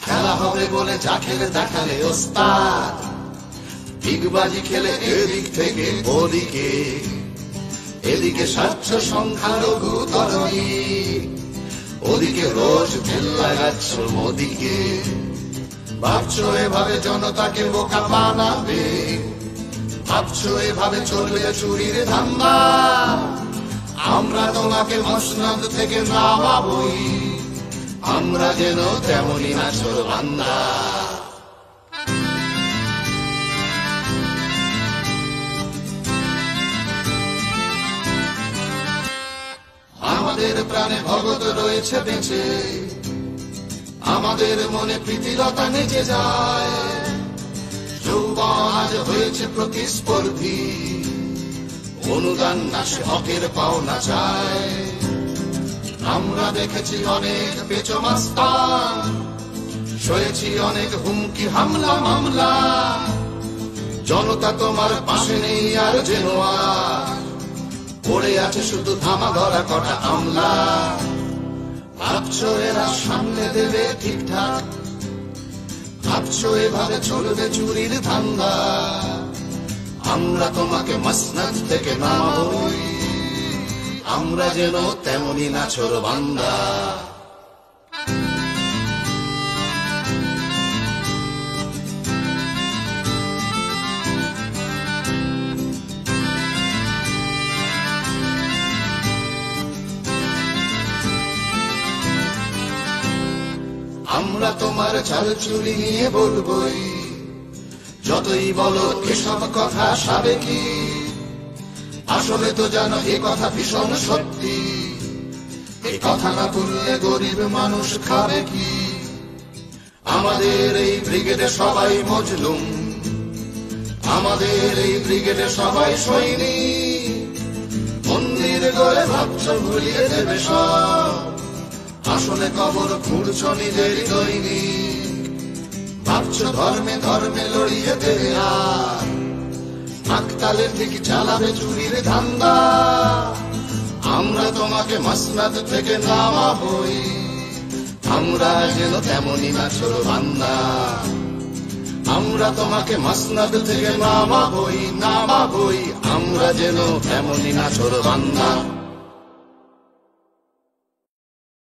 খেলা হবে বলে যা খেলে দেখালে ওস্তাদ, ডিগবাজি খেলে এদিক থেকে ওদিকে, এদিকে স্বচ্ছ সংখ্যালঘু তরুণী, ওদিকে রোজ তেল লাগাচ্ছ মোদিকে। ভাবছো এভাবে জনতাকে বোকা বানাবে, ভাবছো এভাবে চলবে চুরির ধান্দা, আমরা তোমাকে মসনদ থেকে নামাবই, আমরা যেন তেমনই নাছোড় বান্দা। আমাদের প্রাণে ভগত রয়েছে বেঁচে, আমাদের মনে প্রীতিলতা নেচে যায়, যৌবন আজ হয়েছে প্রতিস্পর্ধী, অনুদান না সে হকের পাওনা চায়। আমরা দেখেছি অনেক পেচো মাস্তান, সয়েছি অনেক হুমকি হামলা মামলা, জনতা তোমার পাশে নেই আর যেন পড়ে আছে শুধু থামা ধরা কটা আমলা। ভাবছো এরা সামনে দেবে ঠিকঠাক, ভাবছো এভাবে চলবে চুরির ধান্দা, আমরা তোমাকে মসনদ থেকে নামাবই, আমরা যেন তেমনই নাছোড় বান্দা। আমরা তোমার চাল চুরি নিয়ে বলবই, যতই বলো এসব কথা সাবেকি, আসলে তো জানো এ কথা ভীষণ সত্যি, এই কথা না তুললে গরিব মানুষ খাবে কি। আমাদের এই ব্রিগেডে সবাই মজলুম, আমাদের এই ব্রিগেডে সবাই সৈনিক, মন্দির গড়ে ভাবছো ভুলিয়ে দেবে সব, আসলে কবর খুঁড়ছ নিজের দৈনিক। ভাবছো ধর্মে ধর্মে লড়িয়ে দেবে আর হাকতালে ঠিক চালাবে চুরির ধান্দা, আমরা তোমাকে মসনদ থেকে নামাবই, আমরা যেন তেমনই নাছোড় বান্দা, আমরা তোমাকে মসনদ থেকে নামাবই, আমরা যেন তেমনই নাছোড় বান্দা।